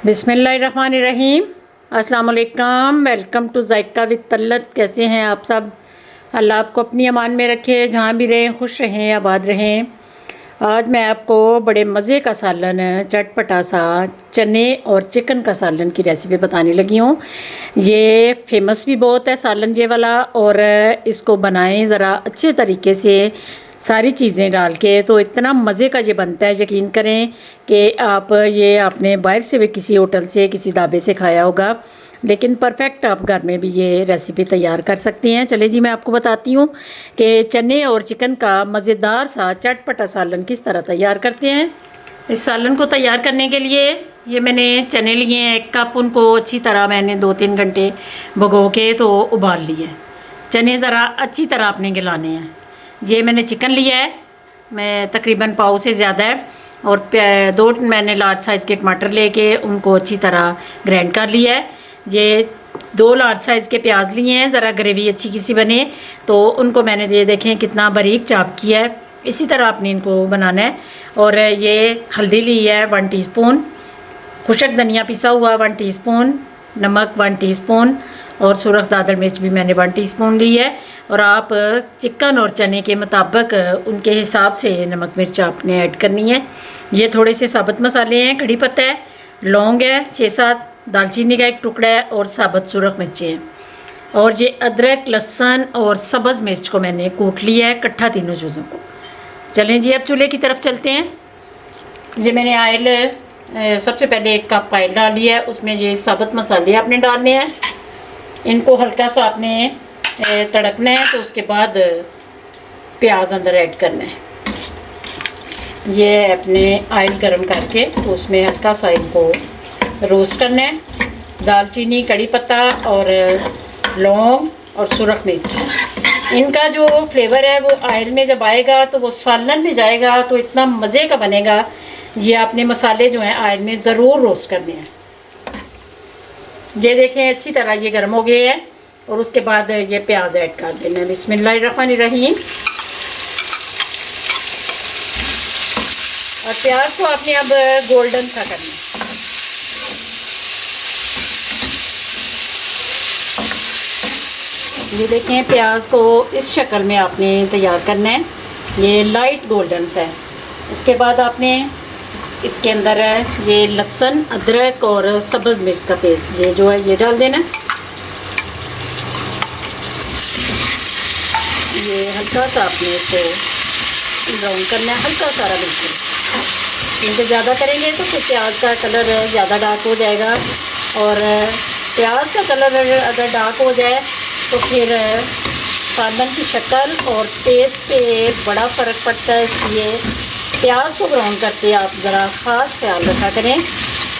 बिस्मिल्लाहिर्रहमानिर्रहीम। अस्सलाम वालेकुम। Welcome to Zayka with तल्लत। कैसे हैं आप सब? अल्लाह आपको अपनी अमान में रखे, जहाँ भी रहें खुश रहें, आबाद रहें। आज मैं आपको बड़े मज़े का सालन, चटपटा सा चने और चिकन का सालन की रेसिपी बताने लगी हूँ। ये फेमस भी बहुत है सालन ये वाला, और इसको बनाएं ज़रा अच्छे तरीके से सारी चीज़ें डाल के, तो इतना मज़े का ये बनता है, यकीन करें कि आप ये आपने बाहर से भी किसी होटल से किसी ढाबे से खाया होगा, लेकिन परफेक्ट आप घर में भी ये रेसिपी तैयार कर सकती हैं। चले जी, मैं आपको बताती हूँ कि चने और चिकन का मज़ेदार सा चटपटा सालन किस तरह तैयार करते हैं। इस सालन को तैयार करने के लिए ये मैंने चने लिए हैं 1 कप। उनको अच्छी तरह मैंने 2-3 घंटे भिगो के तो उबाल लिए। चने ज़रा अच्छी तरह आपने गलाने हैं। ये मैंने चिकन लिया है, मैं तकरीबन पाव से ज़्यादा है, और 2 मैंने लार्ज साइज़ के टमाटर लेके उनको अच्छी तरह ग्राइंड कर लिया है। ये 2 लार्ज साइज़ के प्याज लिए हैं, ज़रा ग्रेवी अच्छी किसी बने तो उनको मैंने ये देखें कितना बारीक चाप किया है। इसी तरह आपने इनको बनाना है। और ये हल्दी ली है 1 टीस्पून, खुशक धनिया पिसा हुआ 1 टीस्पून, नमक 1 टीस्पून, और सुरख दादर मिर्च भी मैंने 1 टीस्पून ली है। और आप चिकन और चने के मुताबिक उनके हिसाब से नमक मिर्च आपने ऐड करनी है। ये थोड़े से साबुत मसाले हैं, कड़ी पत्ता है, लौंग है 6-7, दालचीनी का 1 टुकड़ा है, और साबुत सुरख मिर्ची है। और ये अदरक, लहसुन और सब्ज़ मिर्च को मैंने कूट लिया है इकट्ठा, तीनों चीज़ों को। चलें जी, अब चूल्हे की तरफ चलते हैं। ये मैंने आयल सबसे पहले 1 कप आयल डाल लिया है, उसमें ये साबुत मसाले आपने डालने हैं। इनको हल्का सा आपने तड़कना है, तो उसके बाद प्याज अंदर ऐड करना है। ये अपने आयल गरम करके तो उसमें हल्का सा इनको रोस्ट करना है। दालचीनी, कड़ी पत्ता और लौंग और सुरख मिर्च, इनका जो फ्लेवर है वो आयल में जब आएगा तो वो सालन में जाएगा, तो इतना मज़े का बनेगा। ये आपने मसाले जो हैं आयल में ज़रूर रोस्ट करने हैं। ये देखें अच्छी तरह ये गर्म हो गए हैं, और उसके बाद ये प्याज ऐड कर देना है। बिस्मिल्लाहिर्रहमानिर्रहीम। और प्याज को आपने अब गोल्डन सा करना है। ये देखें प्याज को इस शक्ल में आपने तैयार करना है, ये लाइट गोल्डन सा है। उसके बाद आपने इसके अंदर है ये लहसुन, अदरक और सब्ज़ मिर्च का पेस्ट, ये जो है ये डाल देना। ये हल्का सा आपने इसको ब्राउन करना है, हल्का सा बिल्कुल। इसे ज़्यादा करेंगे तो फिर प्याज का कलर ज़्यादा डार्क हो जाएगा, और प्याज का कलर अगर डार्क हो जाए तो फिर सालन की शक्ल और टेस्ट पे बड़ा फ़र्क पड़ता है। इसलिए प्याज को ब्राउन करते आप ज़रा ख़ास ख्याल रखा करें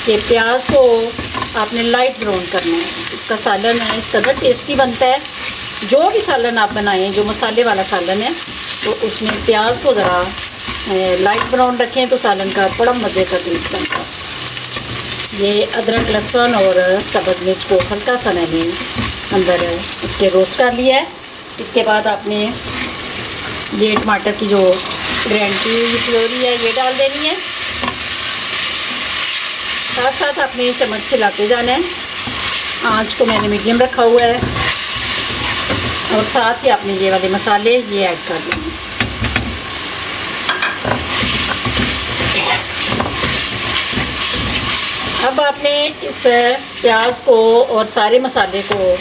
कि प्याज को आपने लाइट ब्राउन करना है। इसका सालन है इस कदर टेस्टी बनता है। जो भी सालन आप बनाएं, जो मसाले वाला सालन है, तो उसमें प्याज को ज़रा लाइट ब्राउन रखें तो सालन का बड़ा मज़े का टेस्ट बनता है। ये अदरक, लहसुन और सब्ज़ मिर्च को हल्का सा मैंने अंदर इसके रोस्ट कर लिया है। इसके बाद आपने ये टमाटर की जो ग्राइंड की हुई प्योरी है ये डाल देनी है। साथ साथ आपने चम्मच हिलाते जाना है। आंच को मैंने मीडियम रखा हुआ है, और साथ ही आपने ये वाले मसाले ये ऐड कर देंगे। अब आपने इस प्याज को और सारे मसाले को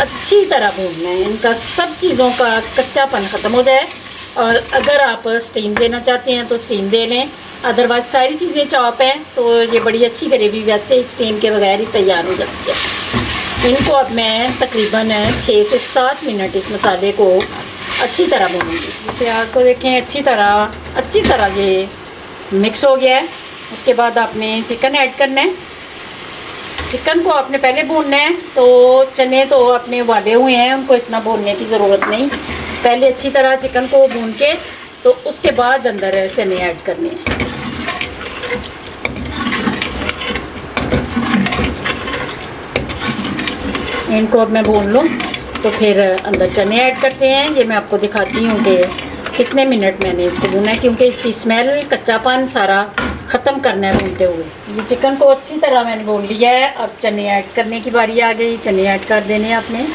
अच्छी तरह भूनना है, इनका सब चीज़ों का कच्चापन ख़त्म हो जाए। और अगर आप स्टीम देना चाहते हैं तो स्टीम दे लें, अदरवाइज सारी चीज़ें चॉप हैं तो ये बड़ी अच्छी ग्रेवी वैसे ही स्टीम के बगैर ही तैयार हो जाती है। इनको अब मैं तकरीबन 6 से 7 मिनट इस मसाले को अच्छी तरह भूनूंगी। प्याज को देखें अच्छी तरह ये मिक्स हो गया है। उसके बाद आपने चिकन ऐड करना है। चिकन को आपने पहले भूनना है, तो चने तो अपने उबाले हुए हैं, उनको इतना भूनने की ज़रूरत नहीं। पहले अच्छी तरह चिकन को भून के तो उसके बाद अंदर चने ऐड करने हैं। इनको अब मैं भून लूँ तो फिर अंदर चने ऐड करते हैं। ये मैं आपको दिखाती हूँ कि कितने मिनट मैंने इसको भूना है, क्योंकि इसकी स्मेल, कच्चापन सारा ख़त्म करना है भूनते हुए। ये चिकन को अच्छी तरह मैंने भून लिया है। अब चने ऐड करने की बारी आ गई। चने ऐड कर देने हैं आपने।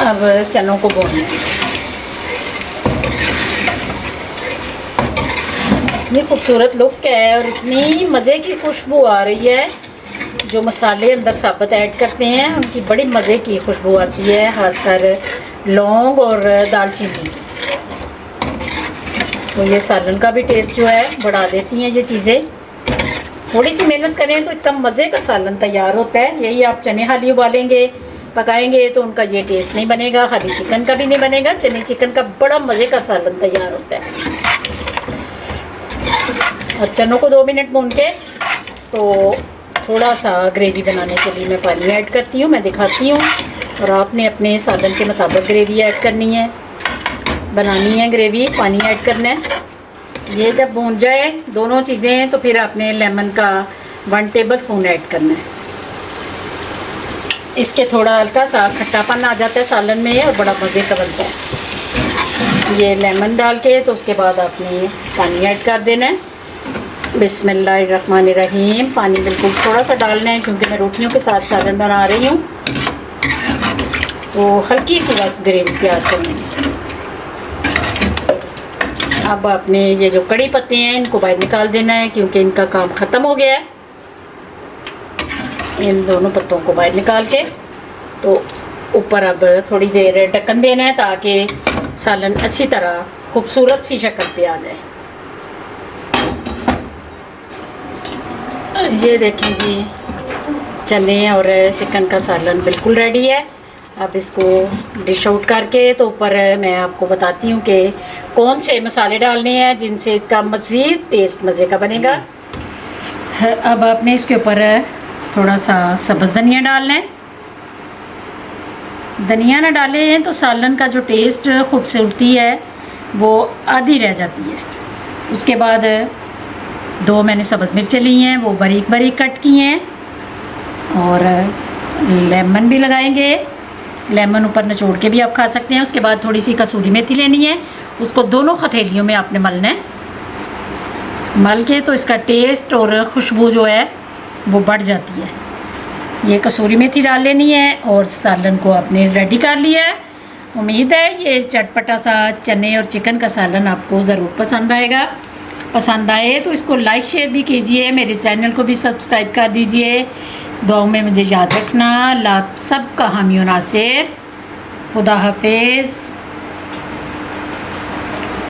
अब चनों को भूनना है। इतनी खूबसूरत लुक है और इतनी मज़े की खुशबू आ रही है। जो मसाले अंदर साबुत ऐड करते हैं उनकी बड़ी मज़े की खुशबू आती है, खासकर लौंग और दालचीनी। तो ये सालन का भी टेस्ट जो है बढ़ा देती हैं ये चीज़ें। थोड़ी सी मेहनत करें तो इतना मज़े का सालन तैयार होता है। यही आप चने हाली उबालेंगे, पकाएंगे तो उनका ये टेस्ट नहीं बनेगा, खाली चिकन का भी नहीं बनेगा। चने चिकन का बड़ा मज़े का सालन तैयार होता है। और चनों को 2 मिनट भून के तो थोड़ा सा ग्रेवी बनाने के लिए मैं पानी ऐड करती हूँ, मैं दिखाती हूँ। और आपने अपने सालन के मुताबिक ग्रेवी ऐड करनी है, बनानी है ग्रेवी, पानी ऐड करना है। ये जब भून जाए दोनों चीज़ें तो फिर आपने लेमन का 1 टेबल स्पून ऐड करना है। इसके थोड़ा हल्का सा खट्टापन आ जाता है सालन में और बड़ा मज़े का बनता है। ये लेमन डाल के तो उसके बाद आपने पानी ऐड कर देना है। बिस्मिल्लाहिर्रहमानिर्रहीम। पानी बिल्कुल थोड़ा सा डालना है क्योंकि मैं रोटियों के साथ सालन बना रही हूँ, तो हल्की सी बस ग्रेवी तैयार करनी है। अब आपने ये जो कड़ी पत्ते हैं इनको बाहर निकाल देना है क्योंकि इनका काम ख़त्म हो गया है। इन दोनों पत्तों को बाहर निकाल के तो ऊपर अब थोड़ी देर ढक्कन देना है ताकि सालन अच्छी तरह खूबसूरत सी शक्ल पे आ जाए। ये देखें जी, चने और चिकन का सालन बिल्कुल रेडी है। अब इसको डिश आउट करके तो ऊपर मैं आपको बताती हूँ कि कौन से मसाले डालने हैं जिनसे इसका मज़ीद टेस्ट मज़े का बनेगा। अब आपने इसके ऊपर थोड़ा सा सब्ज़ धनिया डालना है। धनिया ना डालें तो सालन का जो टेस्ट खूबसूरती है वो आधी रह जाती है। उसके बाद 2 मैंने सब्ज़ मिर्चें ली हैं, वो बारीक बारीक कट की हैं। और लेमन भी लगाएंगे, लेमन ऊपर निचोड़ के भी आप खा सकते हैं। उसके बाद थोड़ी सी कसूरी मेथी लेनी है, उसको दोनों हथेलियों में आपने मलना है। मल के तो इसका टेस्ट और खुशबू जो है वो बढ़ जाती है। ये कसूरी मेथी डाल लेनी है और सालन को आपने रेडी कर लिया है। उम्मीद है ये चटपटा सा चने और चिकन का सालन आपको ज़रूर पसंद आएगा। पसंद आए तो इसको लाइक शेयर भी कीजिए, मेरे चैनल को भी सब्सक्राइब कर दीजिए। दुआओं में मुझे याद रखना। अल्लाह सब का हामी और नासिर। खुदा हाफिज़।